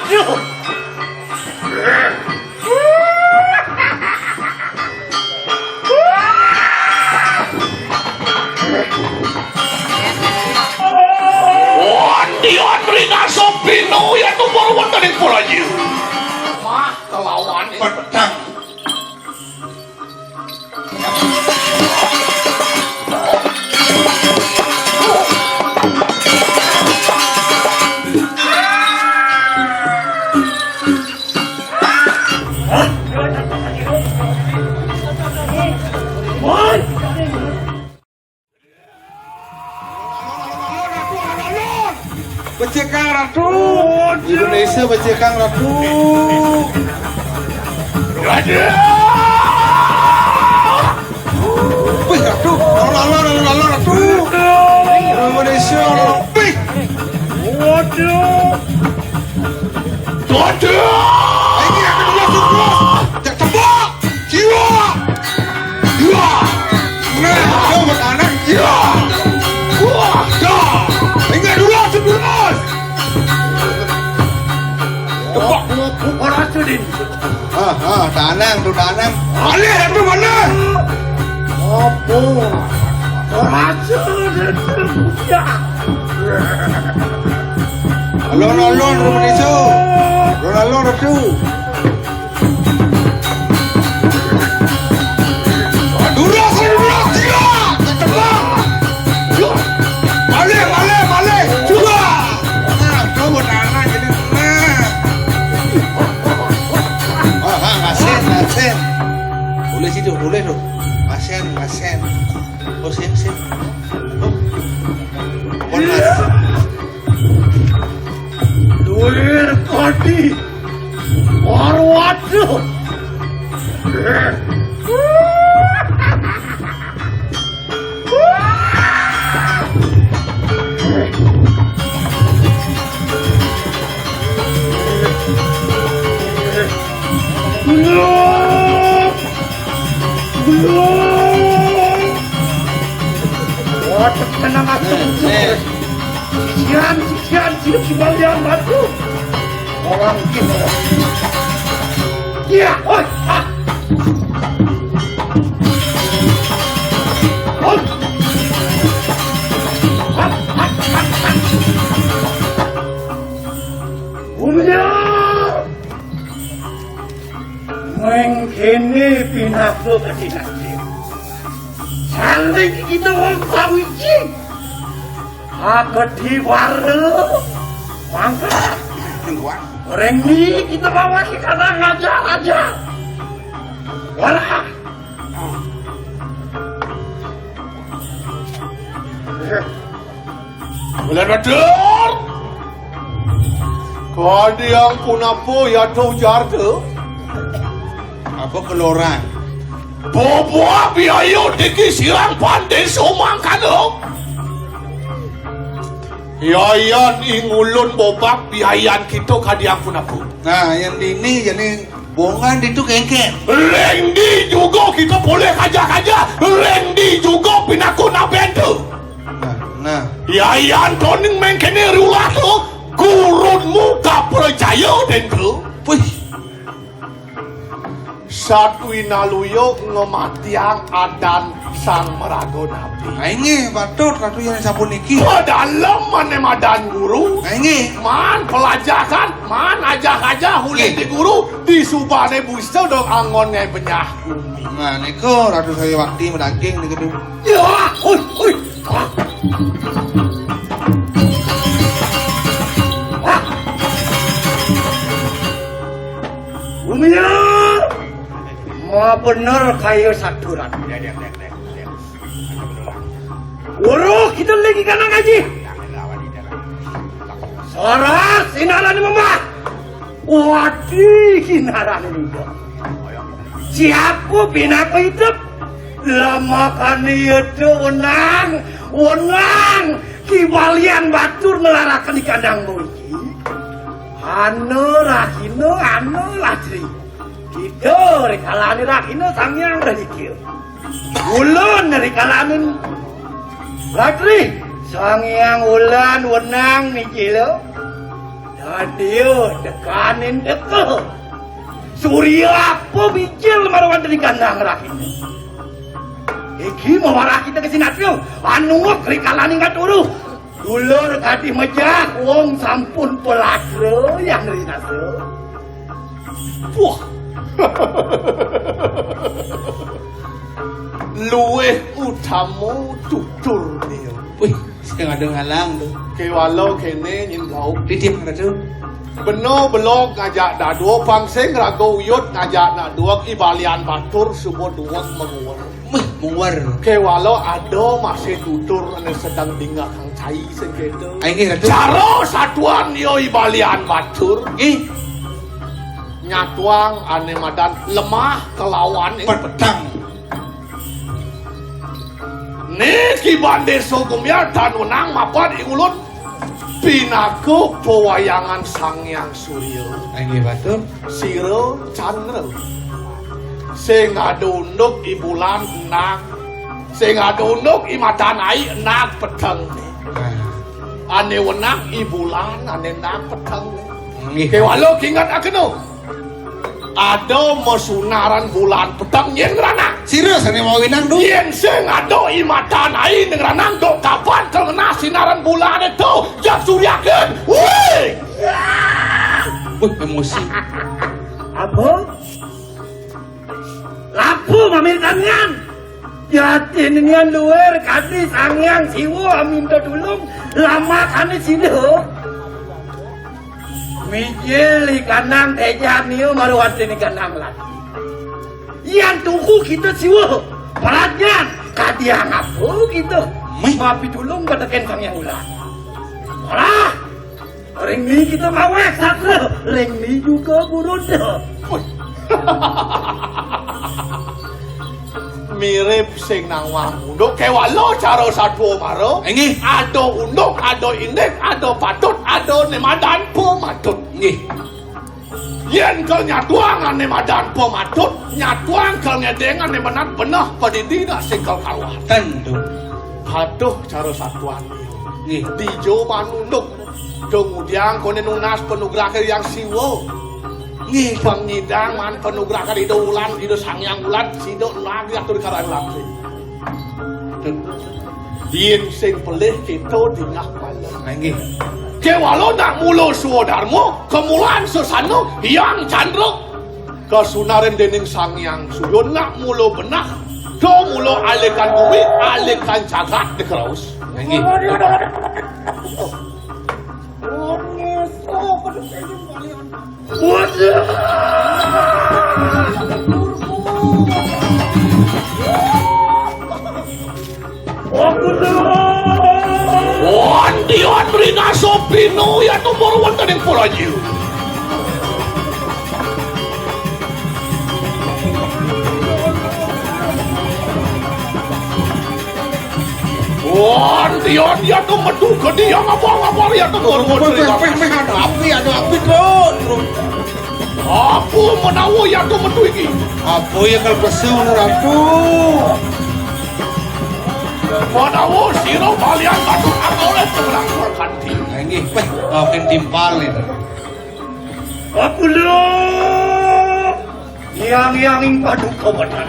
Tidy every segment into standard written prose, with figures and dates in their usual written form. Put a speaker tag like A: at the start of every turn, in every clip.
A: waduh.
B: Dion Rina Sopino ya tuh baru wonten ing Puraji. Mah kelawan pedang.
C: Becekang Ratu Indonesia becekang Ratu
B: Raja.
C: Wih Ratu lalu Ratu Indonesia Wih
A: Waduh.
B: Raja.
C: ini akan dulu jak tebak jiwa jiwa nah kau buat anak jiwa wah dah ingat dulu sebelum
A: Tebak orang sedih.
C: tanang tuh tanang mana itu mana
A: Apa? Orang sedih. Ya.
C: alon Indonesia alon Ratu dulu dia tebak Male juga nah kau buat anak jadi ngasen boleh situ boleh tuh ngasen oh sen oh konas
A: Dulir kodi. Waduh. Waduh, tenang aja. Sisian, hidup kembalian batu. Orang gila. Ya, oi, ah. Oi. Umnya. Mengkini pinatu ke dinasti. Saling kita orang sawiji. Aku di warung, mangga. Orang ini kita bawa ke kandang aja. Wala.
B: Bulan Badar. Kadi yang kunapo ya tau jarde.
C: apa keloran
B: Bobo biayo diki sirang pandai somangkan dong. Biayan ingulun bobak biayan kita kadiang kunapo.
C: nah yang ini jadi bongan itu kengket
B: Lendi juga kita boleh kaja. Lendi juga pinakuna bento.
C: nah
B: Biayan toning mengkene rulah tu. Kurun muka percaya denku.
C: wih
B: Satu inaluyo ngematiang adan sang merago nabi.
C: ini batut Ratu yang sabun niki
B: Dalam manemadan guru.
C: ini
B: Man pelajaran, man ajak hulih di guru di subane busta dong angonnya benyah bumi.
C: nah niko Ratu saya waktu medaging di gedung
B: Ya, oi.
A: Umnya. Mau bener kayu saturan. Uruh kita lagi kana ngaji. Soras sinaran mama. Wadi sinaran ini. Siapu binaku hidup. Lama kan itu unang. Kibalian batur melarakan di kandangmu ini. Anu latri. Gitu, rekalani rakino sangyang redikil. Ulun rekalanin latri. Sangyang ulan wenang nikilo. Dan dia tekanin deke. Surya apa bijil marawan dari kandang rakit. Iki mawarah kita ke sinatrio. Anu kri kalani ngaturu. Dulur kadi mejah wong sampun pelakro yang rinase.
B: Wah. Luweh utamu tutur dia.
C: Wih, saya ada ngalang tuh.
B: Ke walau kene nyin lau.
C: Ditip ada tuh.
B: Beno belok ngajak dua pangseng rago uyut ngajak dua ibalian batur semua dua menguar.
C: Menguar.
B: Ke walau ada masih tutur ane sedang tinggal kang cai segitu.
C: Aing ada tuh.
B: Caro satuan yo ibalian batur. Nyatuang ane madan lemah kelawan
C: Pedang.
B: Niki bandir sogumya dan unang mapan iulun pinaku pewayangan sang yang surya
C: Aing batur.
B: siro chandra sing adunduk i bulan enak sing adunduk i madanai enak pedang ane wenang i bulan ane enak pedang ke walau kingat akeno ada mesunaran bulan pedang yen rana
C: Serius ane mau winang tuh.
B: yen sing ada i madanai ning ranang dok kapan kena sinaran bulan itu jak suryakeun wih
C: Emosi.
A: Apa? Lapu mamirkannya. Yatin nian luar kadi sangyang siwa minta tulung lama kani sino. Mijil ikanang tejan niyo maruwatin ikanang lagi. Yang tuku kita siwa perhatian kadiang apa kita. Mapi tulung bataken sangyang ulah. Alah. Ring ni kita mawek sakra. Ring ni juga buruda.
B: mirip sing nang unduk ke walau cara satu maro
C: nggih
B: ado unduk ado indek ado patut ado nemadan pematut
C: nggih
B: yen kau nyatuang ane madan pematut nyatuang kau ngedengan nemenat benah padidina sing kau kawan
C: tentu
B: aduh cara satuan
C: nggih
B: dijo manunduk kemudian kau nunas penugrakan yang siwo nggih pangidang man penugrakan itu ulan itu sangyang ulan sidok lagi atur karang lagi yen sing pelih kita dingah malam
C: nggih
B: ke walau nak mulo suodarmu kemulan sesano yang candro kesunaren dening sangyang suyo nak mulo benah do mulo alekan bumi alekan jagat dikeraus
C: nggih
B: Wandi Andrina Sopino ya nomor wonten ing Praja. Wandi ya to metu gede ya ngapa-ngapa ya to nomor
C: ada api terus
B: Apa menawa ya to metu iki?
C: apa yang kalpesu aku
B: Menawa sira kalian patut oleh perang kanthi.
C: nggih makin timpal itu
A: Aku lo yang ing padu kawadan.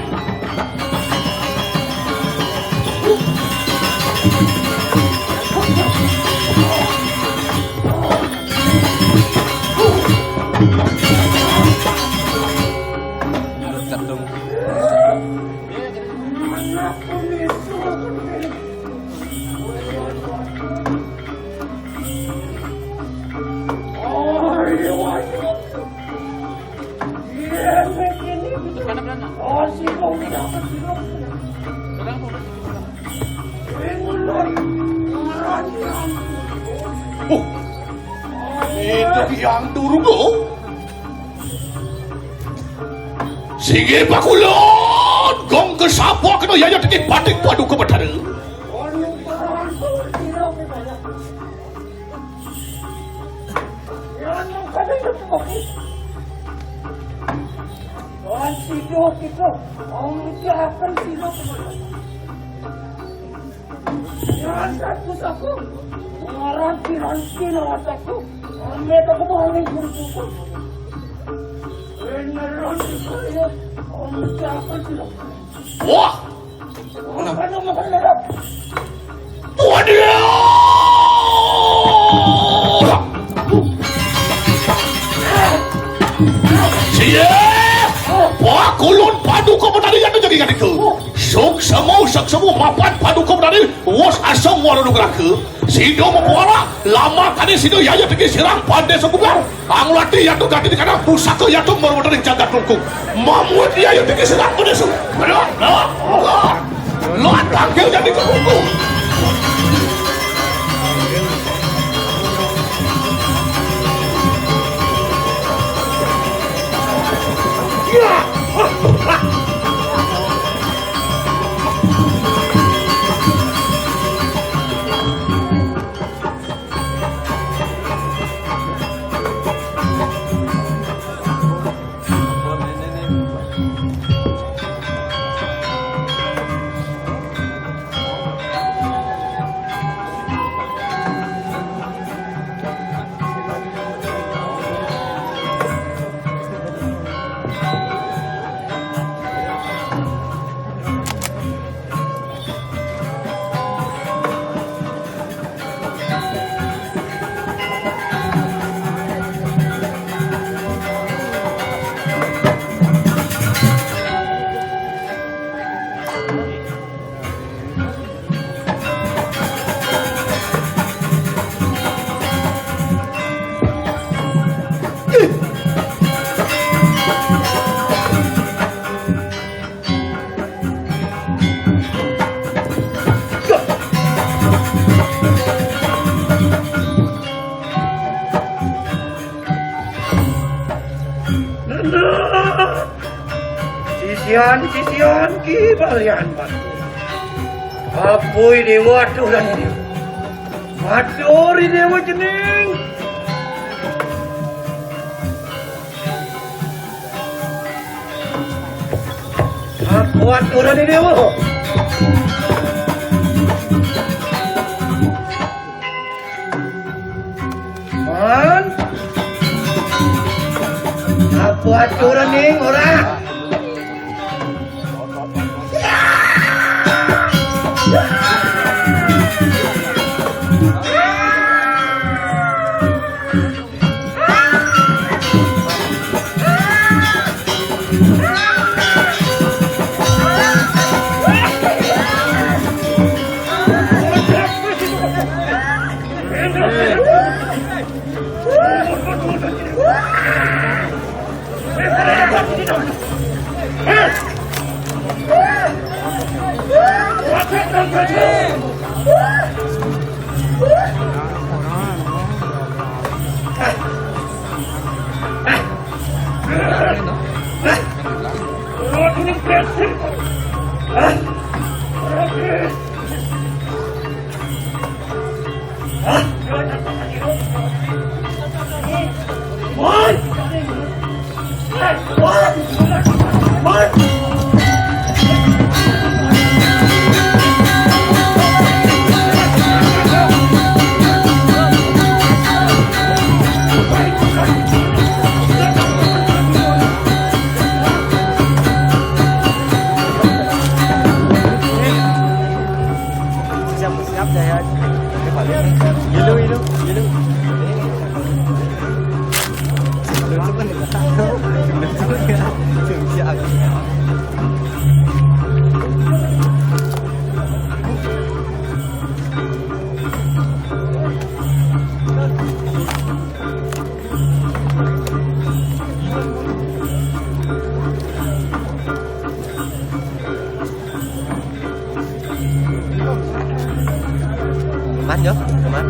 B: Itu yang durgo. Sige pakulon, gong kesapa kena yaya teki batik padu kebetara.
A: Amit ako ba ang kurso? Naroon saya. Siapa sila?
B: Wah!
A: Ano makalala?
B: Tuhan dia! Siya! Wah, kulon padu ko mo dari yan na jaringan itu. Sok semua mapan padu ko mo dari. Was asam wala nugrak ke. Sido mo kuala. Lama tadi sido yaya pergi sirang pandai sebugar. Ang latih yang tu ganti di kanan. Rusak ke yang tu baru dari jagat tungku. Mamuat dia yang pergi sirang pandai su. Lo panggil jadi ke tungku.
A: Sisian ki balian batu. Apoy dewa aturan ini. Matori dewa jening. Aku aturan ini dewa. Man. Aku aturan ini orang.
D: Mas yo, Mas.